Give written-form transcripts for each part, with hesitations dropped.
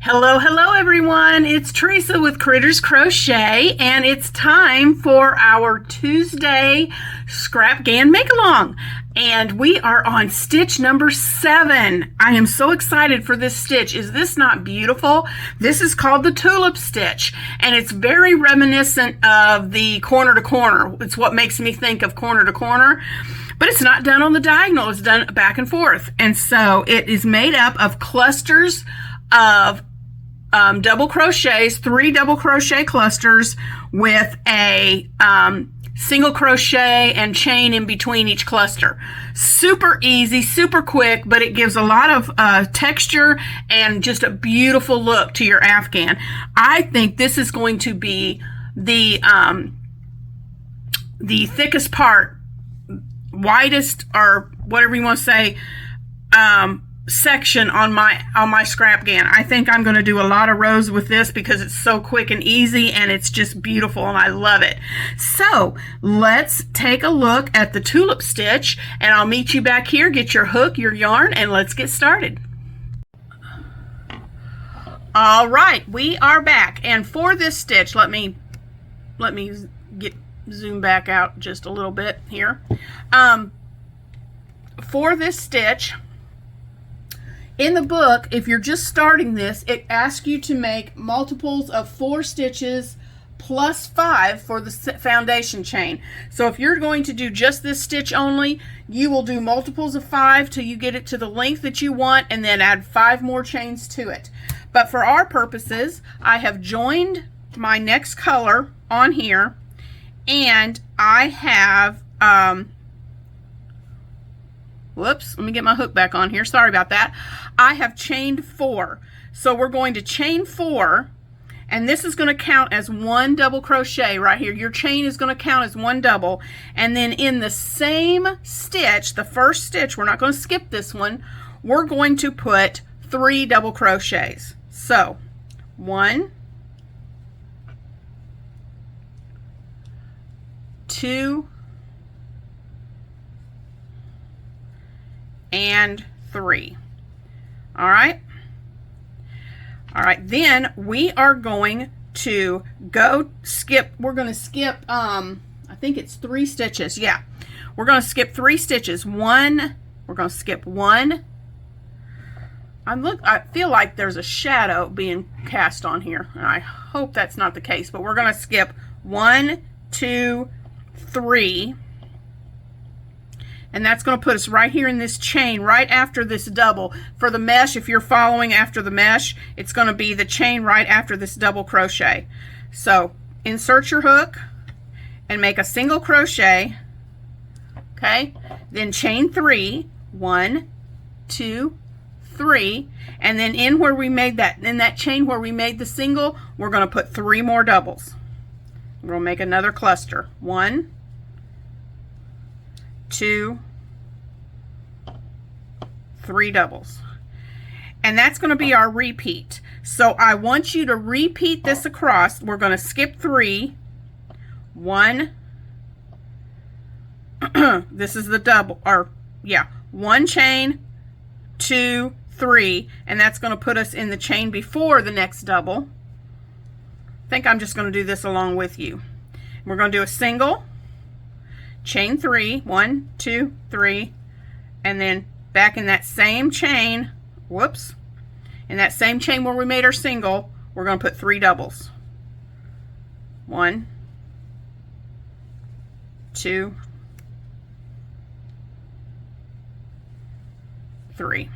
Hello, hello everyone. It's Teresa with Critters Crochet, and it's time for our Tuesday Scrapghan make-along. And we are on stitch number 7. I am so excited for this stitch. Is this not beautiful? This is called the Tulip stitch, and it's very reminiscent of the corner to corner. It's what makes me think of corner to corner. But it's not done on the diagonal, it's done back and forth. And so it is made up of clusters of double crochets, 3 double crochet clusters with a single crochet and chain in between each cluster. Super easy, super quick, but it gives a lot of texture and just a beautiful look to your Afghan. I think this is going to be the thickest part, widest, or whatever you want to say, section on my Scrapghan. I think I'm going to do a lot of rows with this because it's so quick and easy, and it's just beautiful, and I love it. So let's take a look at the Tulip stitch, and I'll meet you back here. Get your hook, your yarn, and let's get started. All right, we are back, and for this stitch, let me zoom back out just a little bit here. For this stitch, in the book, if you're just starting this, it asks you to make multiples of 4 stitches plus 5 for the foundation chain. So if you're going to do just this stitch only, you will do multiples of 5 till you get it to the length that you want, and then add 5 more chains to it. But for our purposes, I have joined my next color on here, and I have whoops, let me get my hook back on here. Sorry about that. I have chained 4. So we're going to chain 4, and this is going to count as 1 double crochet right here. Your chain is going to count as 1 double. And then in the same stitch, the first stitch, we're not going to skip this one, we're going to put 3 double crochets. So 1, 2, and 3. All right, then we are going to go skip, we're going to skip I think it's 3 stitches. Yeah, we're going to skip 3 stitches. We're going to skip 1. I feel like there's a shadow being cast on here, and I hope that's not the case, but we're going to skip 1, 2, 3, and that's going to put us right here in this chain right after this double. For the mesh, if you're following after the mesh, it's going to be the chain right after this double crochet. So insert your hook and make a single crochet, okay, then chain 3, 1, 2, 3, and then in where we made that, in that chain where we made the single, we're going to put 3 more doubles. We're going to make another cluster. 1, 2, 3 doubles, and that's going to be our repeat. So I want you to repeat this across. We're going to skip 3, 1, this is the double, or yeah, 1 chain, 2, 3, and that's going to put us in the chain before the next double. I think I'm just going to do this along with you. We're going to do a single, chain 3, 1, 2, 3, and then back in that same chain, whoops, in that same chain where we made our single, we're going to put 3 doubles. 1, 2, 3.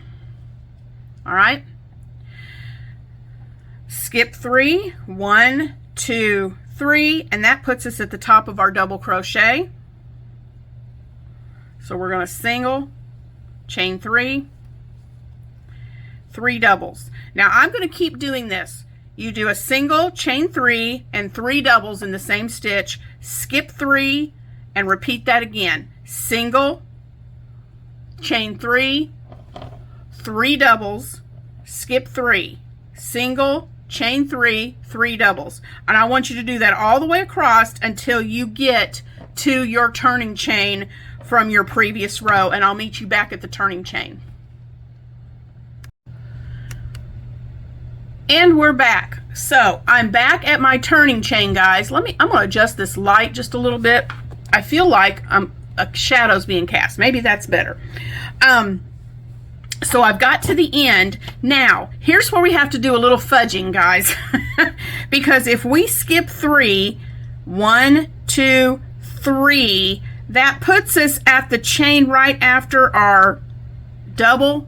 All right. Skip 3, 1, 2, 3, and that puts us at the top of our double crochet. So we're going to single, chain 3, 3 doubles. Now I'm going to keep doing this. You do a single, chain 3, and 3 doubles in the same stitch, skip 3, and repeat that again. Single, chain 3, 3 doubles, skip 3, single, chain 3, 3 doubles. And I want you to do that all the way across until you get to your turning chain from your previous row, and I'll meet you back at the turning chain. And we're back. So I'm back at my turning chain, guys. I'm going to adjust this light just a little bit. I feel like a shadow's being cast. Maybe that's better. So I've got to the end. Now, here's where we have to do a little fudging, guys. Because if we skip 3, 1, 2, 3, that puts us at the chain right after our double.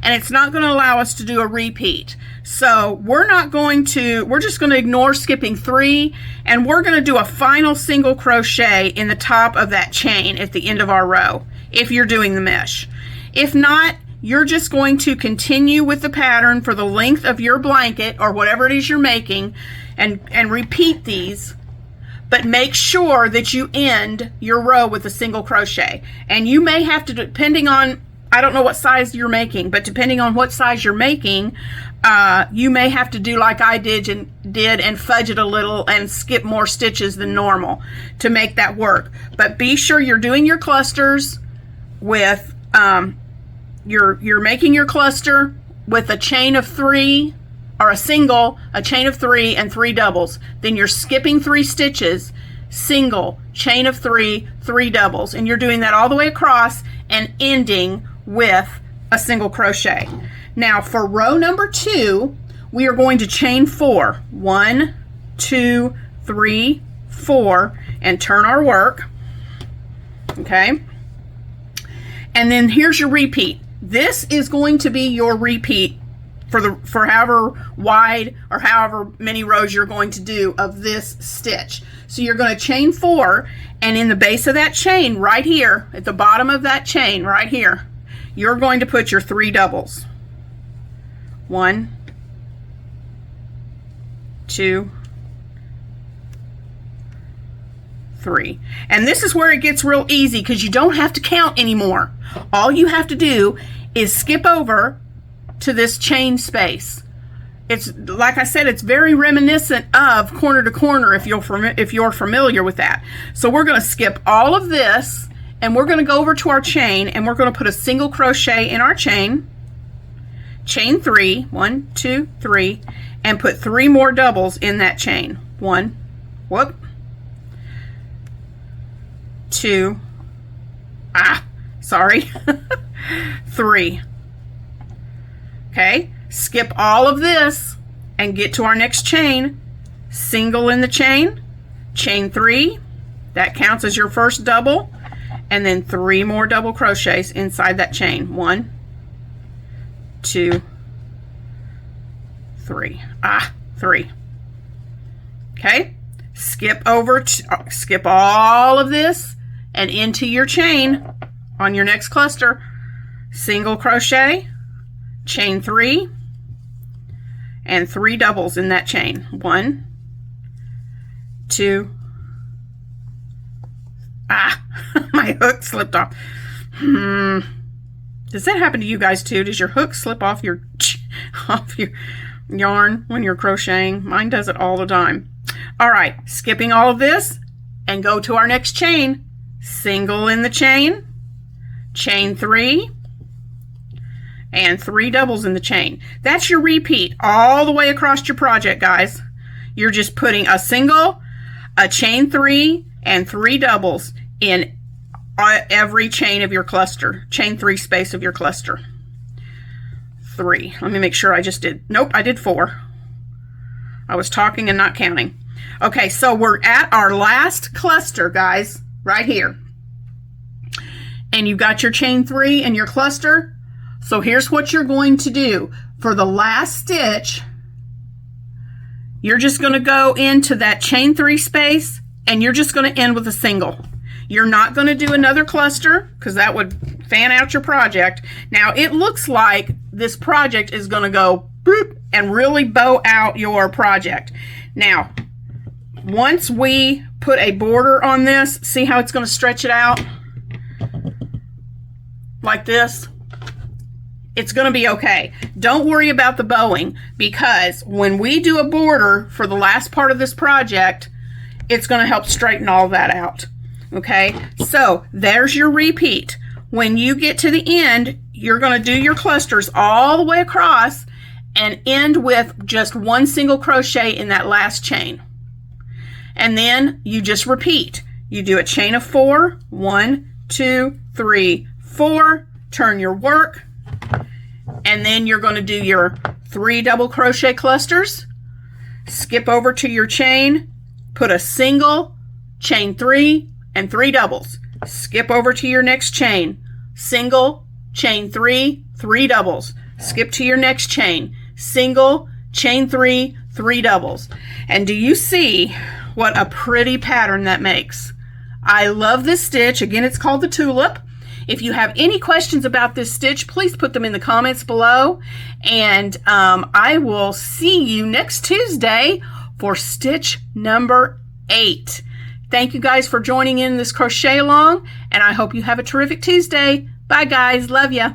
And it's not going to allow us to do a repeat. So we're just going to ignore skipping 3, and we're going to do a final single crochet in the top of that chain at the end of our row, if you're doing the mesh. If not, you're just going to continue with the pattern for the length of your blanket or whatever it is you're making, and repeat these. But make sure that you end your row with a single crochet. And you may have to, depending on, I don't know what size you're making, but depending on what size you're making, you may have to do like I did and fudge it a little and skip more stitches than normal to make that work. But be sure you're doing your clusters with, you're making your cluster with a chain of 3, or a chain of 3 and 3 doubles. Then you're skipping 3 stitches, single, chain of 3, 3 doubles. And you're doing that all the way across and ending with a single crochet. Now for row number 2, we are going to chain 4. 1, 2, 3, 4, and turn our work. Okay. And then here's your repeat. This is going to be your repeat for however wide or however many rows you're going to do of this stitch. So you're going to chain 4, and in the base of that chain right here, at the bottom of that chain right here, you're going to put your 3 doubles. 1, 2, 3. And this is where it gets real easy, because you don't have to count anymore. All you have to do is skip over to this chain space. It's like I said, it's very reminiscent of corner to corner if you're familiar with that. So we're going to skip all of this, and we're going to go over to our chain, and we're going to put a single crochet in our chain, chain 3, 1, 2, 3, and put 3 more doubles in that chain. 1, whoop, 2, sorry, 3. Okay, skip all of this and get to our next chain, single in the chain, chain 3, that counts as your first double, and then 3 more double crochets inside that chain. 1, 2, 3. 3. Okay, skip all of this and into your chain on your next cluster, single crochet, chain 3, and 3 doubles in that chain. 1, 2, my hook slipped off. Does that happen to you guys too? Does your hook slip off your yarn when you're crocheting? Mine does it all the time. All right, skipping all of this and go to our next chain, single in the chain, chain 3, and 3 doubles in the chain. That's your repeat all the way across your project, guys. You're just putting a single, a chain 3, and 3 doubles in every chain of your cluster, chain 3 space of your cluster. 3. Let me make sure I just did. Nope, I did 4. I was talking and not counting. Okay, so we're at our last cluster, guys, right here. And you've got your chain 3 and your cluster. So here's what you're going to do. For the last stitch, you're just going to go into that chain 3 space, and you're just going to end with a single. You're not going to do another cluster, because that would fan out your project. Now it looks like this project is going to go boop and really bow out your project. Now, once we put a border on this, see how it's going to stretch it out like this? It's going to be okay. Don't worry about the bowing, because when we do a border for the last part of this project, it's going to help straighten all that out. Okay, so there's your repeat. When you get to the end, you're going to do your clusters all the way across and end with just one single crochet in that last chain. And then you just repeat. You do a chain of 4, 1, 2, 3, 4, turn your work, and then you're going to do your 3 double crochet clusters, skip over to your chain, put a single, chain 3, and 3 doubles. Skip over to your next chain, single, chain 3, 3 doubles. Skip to your next chain, single, chain 3, 3 doubles. And do you see what a pretty pattern that makes? I love this stitch. Again, it's called the Tulip. If you have any questions about this stitch, please put them in the comments below. And I will see you next Tuesday for stitch number 8. Thank you guys for joining in this crochet along, and I hope you have a terrific Tuesday. Bye guys, love ya.